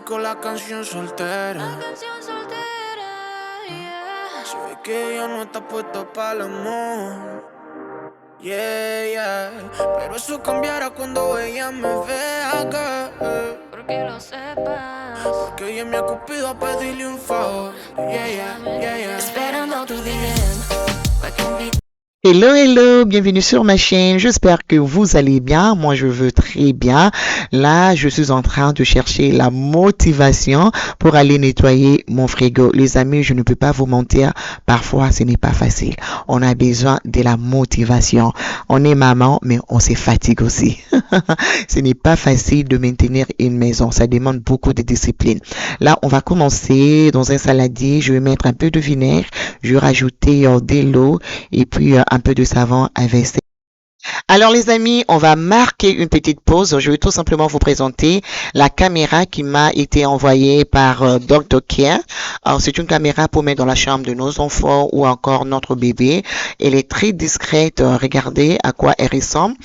con la canción soltera. Se ve que ella no está puesta para el amor. Yeah, yeah. Pero eso cambiará cuando ella me vea acá. Porque lo sepas. Porque ella me ha cupido a pedirle un favor. Yeah, yeah, yeah, yeah. Esperando tu DM. Pa' que invite. Hello, hello, bienvenue sur ma chaîne. J'espère que vous allez bien. Moi, je veux très bien. Là, je suis en train de chercher la motivation pour aller nettoyer mon frigo. Les amis, je ne peux pas vous mentir. Parfois, ce n'est pas facile. On a besoin de la motivation. On est maman, mais on se fatigue aussi. Ce n'est pas facile de maintenir une maison. Ça demande beaucoup de discipline. Là, on va commencer dans un saladier. Je vais mettre un peu de vinaigre. Je vais rajouter de l'eau et puis un peu de savon à vaisselle. Alors les amis, on va marquer une petite pause. Je vais tout simplement vous présenter la caméra qui m'a été envoyée par Dr. Care. Alors c'est une caméra pour mettre dans la chambre de nos enfants ou encore notre bébé. Elle est très discrète. Regardez à quoi elle ressemble.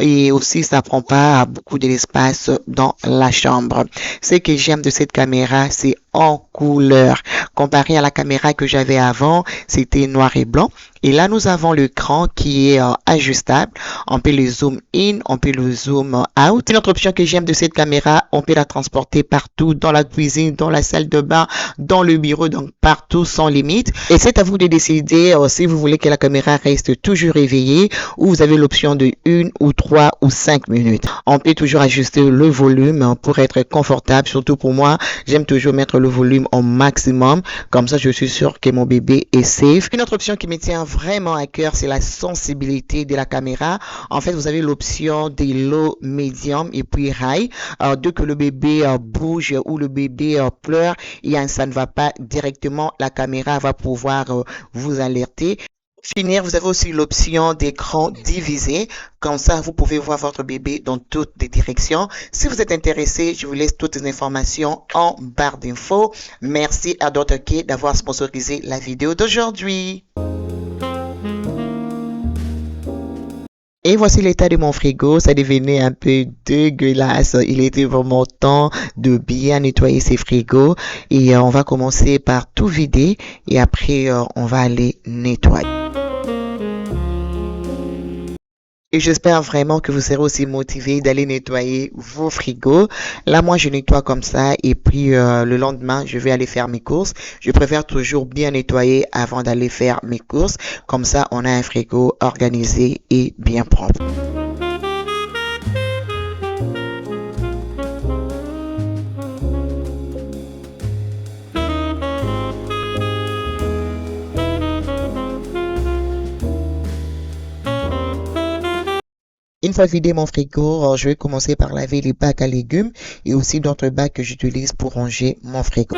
Et aussi ça prend pas beaucoup de l'espace dans la chambre. Ce que j'aime de cette caméra, c'est en couleur. Comparé à la caméra que j'avais avant, c'était noir et blanc. Et là, nous avons l'écran qui est ajustable. On peut le zoom in, on peut le zoom out. Une autre option que j'aime de cette caméra, on peut la transporter partout, dans la cuisine, dans la salle de bain, dans le bureau, donc partout sans limite. Et c'est à vous de décider si vous voulez que la caméra reste toujours éveillée ou vous avez l'option de 1 ou 3 ou 5 minutes. On peut toujours ajuster le volume pour être confortable, surtout pour moi. J'aime toujours mettre le volume au maximum. Comme ça, je suis sûr que mon bébé est safe. Une autre option qui me tient vraiment à cœur, c'est la sensibilité de la caméra. En fait, vous avez l'option de low, medium et puis high. Dès que le bébé bouge ou le bébé pleure et ça ne va pas directement, la caméra va pouvoir vous alerter. Pour finir, vous avez aussi l'option d'écran divisé. Comme ça, vous pouvez voir votre bébé dans toutes les directions. Si vous êtes intéressé, je vous laisse toutes les informations en barre d'infos. Merci à Dr. Care d'avoir sponsorisé la vidéo d'aujourd'hui. Et voici l'état de mon frigo. Ça devenait un peu dégueulasse. Il était vraiment temps de bien nettoyer ces frigos. Et on va commencer par tout vider. Et après, on va aller nettoyer. Et j'espère vraiment que vous serez aussi motivés d'aller nettoyer vos frigos. Là, moi, je nettoie comme ça. Et puis, le lendemain, je vais aller faire mes courses. Je préfère toujours bien nettoyer avant d'aller faire mes courses. Comme ça, on a un frigo organisé et bien propre. Une fois vidé mon frigo, je vais commencer par laver les bacs à légumes et aussi d'autres bacs que j'utilise pour ranger mon frigo.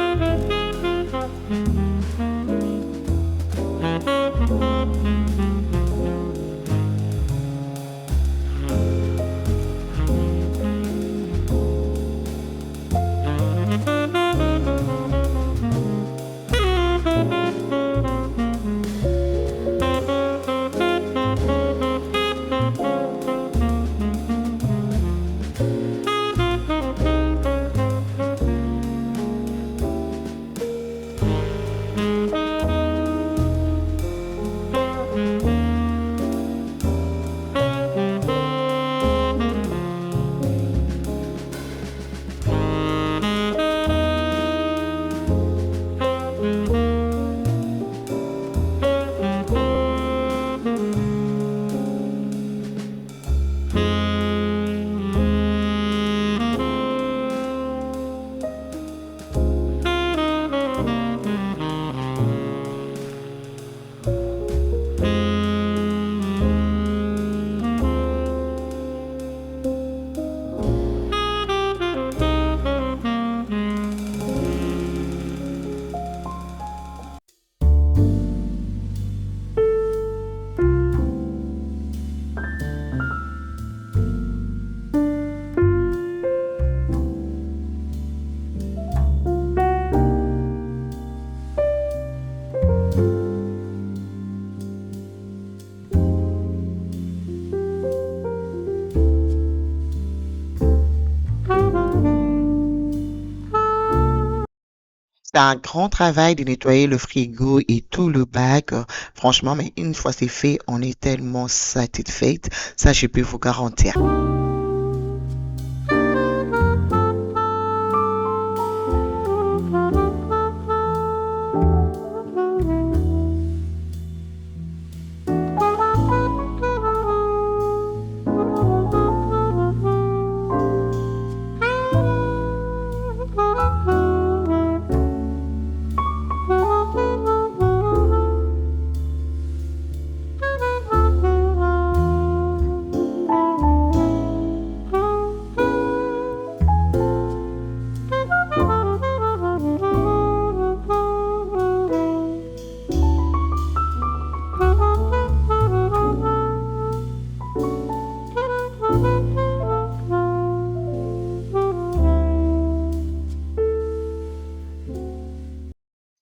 C'est un grand travail de nettoyer le frigo et tout le bac. Franchement, mais une fois c'est fait, on est tellement satisfait. Ça, je peux vous garantir.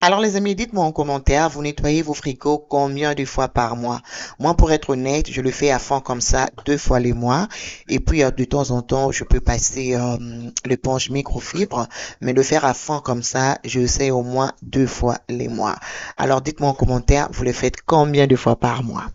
Alors les amis, dites-moi en commentaire, vous nettoyez vos frigos combien de fois par mois? Moi, pour être honnête, je le fais à fond comme ça 2 fois les mois. Et puis de temps en temps, je peux passer l'éponge microfibre, mais le faire à fond comme ça, je sais au moins 2 fois les mois. Alors dites-moi en commentaire, vous le faites combien de fois par mois?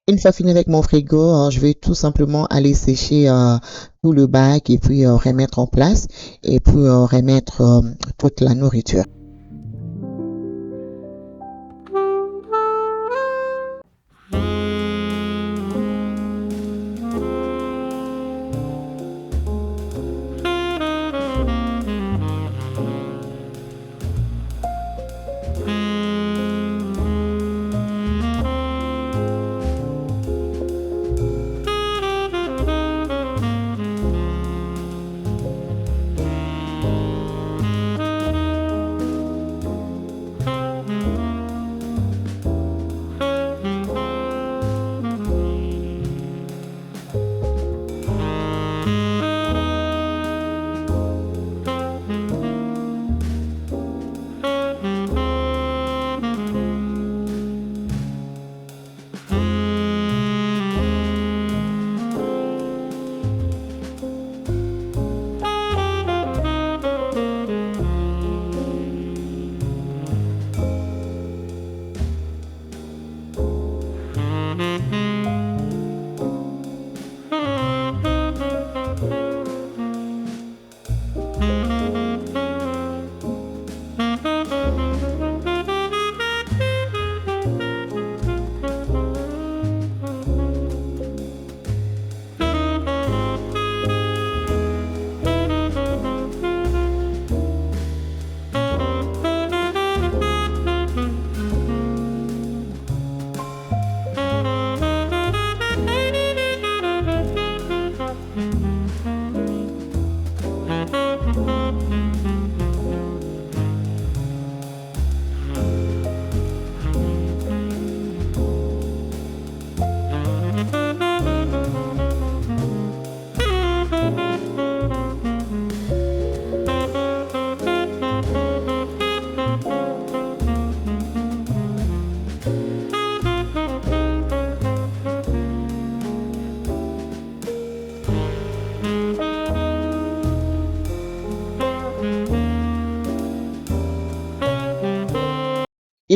Une fois fini avec mon frigo, je vais tout simplement aller sécher tout le bac et puis remettre en place et puis remettre toute la nourriture.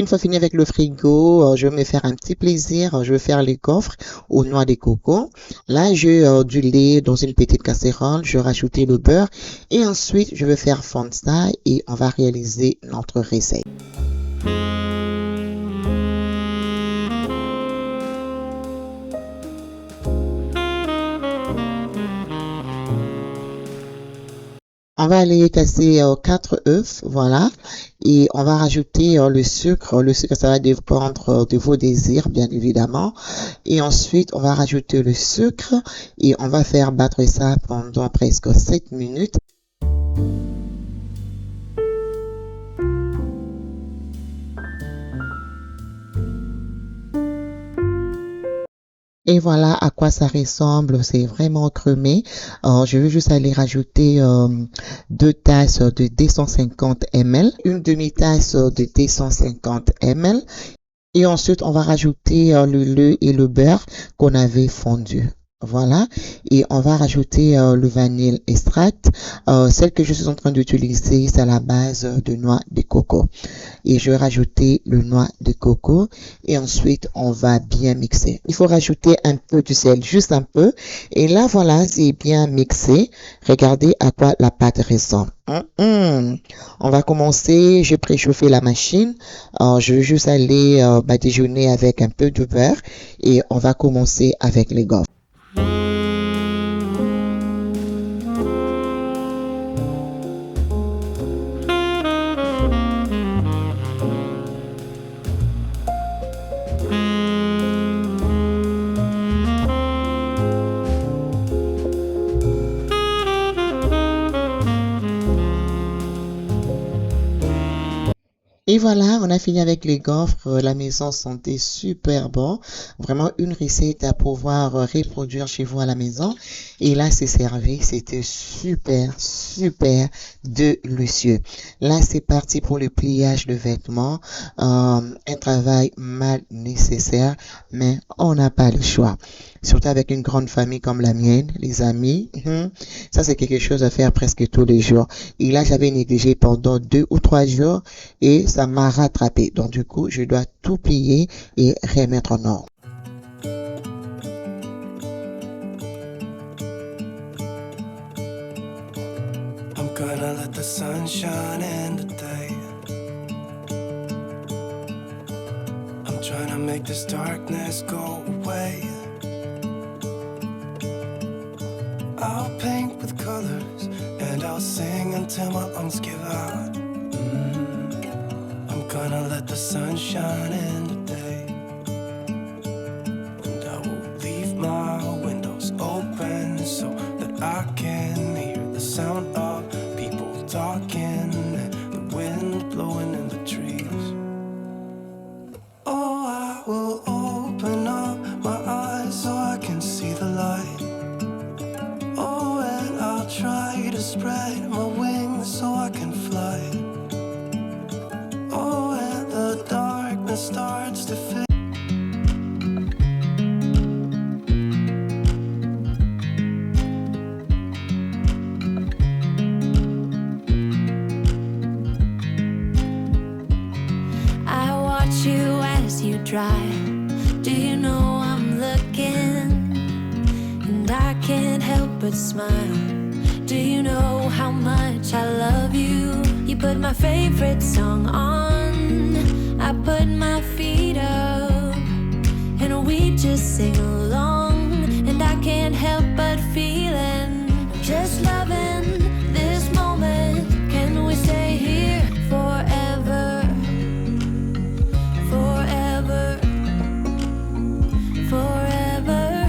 Une fois fini avec le frigo, je vais me faire un petit plaisir. Je vais faire les gaufres aux noix de coco. Là, j'ai du lait dans une petite casserole. Je vais rajouter le beurre et ensuite, je vais faire fondre ça et on va réaliser notre recette. On va aller casser 4 œufs, voilà, et on va rajouter le sucre. Le sucre, ça va dépendre de vos désirs, bien évidemment. Et ensuite, on va rajouter le sucre et on va faire battre ça pendant presque 7 minutes. Et voilà à quoi ça ressemble, c'est vraiment crémé. Je vais juste aller rajouter 2 tasses de 250 ml, une demi-tasse de 250 ml. Et ensuite, on va rajouter le lait et le beurre qu'on avait fondu. Voilà. Et on va rajouter le vanille extract. Celle que je suis en train d'utiliser, c'est à la base de noix de coco. Et je vais rajouter le noix de coco. Et ensuite, on va bien mixer. Il faut rajouter un peu de sel, juste un peu. Et là, voilà, c'est bien mixé. Regardez à quoi la pâte ressemble. On va commencer. J'ai préchauffé la machine. Je vais juste aller déjeuner avec un peu de beurre. Et on va commencer avec les gaufres. Et voilà, on a fini avec les gaufres. La maison sentait super bon. Vraiment une recette à pouvoir reproduire chez vous à la maison. Et là, c'est servi. C'était super, super délicieux. Là, c'est parti pour le pliage de vêtements. Un travail mal nécessaire, mais on n'a pas le choix. Surtout avec une grande famille comme la mienne, les amis. Ça, c'est quelque chose à faire presque tous les jours. Et là, j'avais négligé pendant 2 ou 3 jours et ça m'a rattrapé. Donc, du coup, je dois tout plier et remettre en ordre. I'm gonna let the sun shine in today. I'm trying to make this darkness go away. I'll paint with colors and I'll sing until my lungs give out. I'm gonna let the sun shine in today. And I will leave my windows open so that I can hear the sound of people talking and the wind blowing in the trees. Oh, I will open up my eyes so I can see the light. Try to spread my wings so I can fly. Oh, and the darkness starts to fill. I watch you as you drive. Do you know I'm looking? And I can't help but smile. Do you know how much I love you? You put my favorite song on. I put my feet up and we just sing along. And I can't help but feeling just loving this moment. Can we stay here forever? Forever. Forever.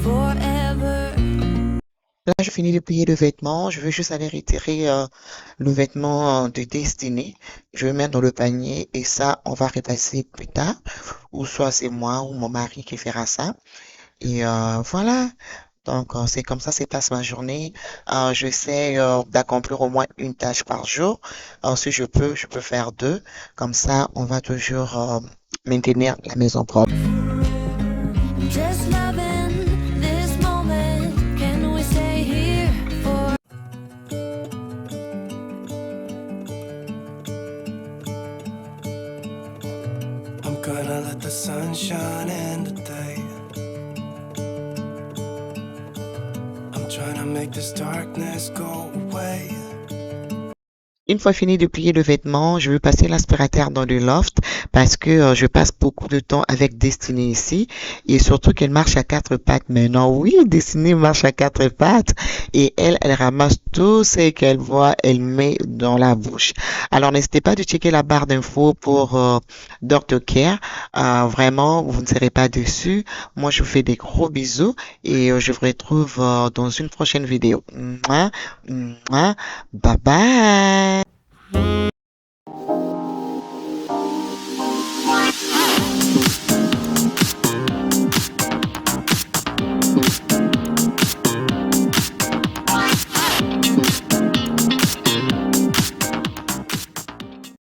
Forever. Là, je finis de plier le vêtement. Je veux juste aller retirer le vêtement de Destinée. Je vais mettre dans le panier et ça, on va repasser plus tard. Ou soit c'est moi ou mon mari qui fera ça. Et voilà. Donc, c'est comme ça se passe ma journée. J'essaie d'accomplir au moins une tâche par jour. Si je peux faire 2. Comme ça, on va toujours maintenir la maison propre. Just loving this moment. Can we stay here for let the sun shine in today. I'm trying to make this darkness go away. Une fois fini de plier le vêtement, je vais passer l'aspirateur dans le loft parce que je passe beaucoup de temps avec Destinée ici et surtout qu'elle marche à quatre pattes maintenant. Oui, Destinée marche à quatre pattes et elle ramasse tout ce qu'elle voit, elle met dans la bouche. Alors n'hésitez pas de checker la barre d'infos pour Dr. Care. Vraiment, vous ne serez pas déçus. Moi, je vous fais des gros bisous et je vous retrouve dans une prochaine vidéo. Mouah, mouah, bye bye.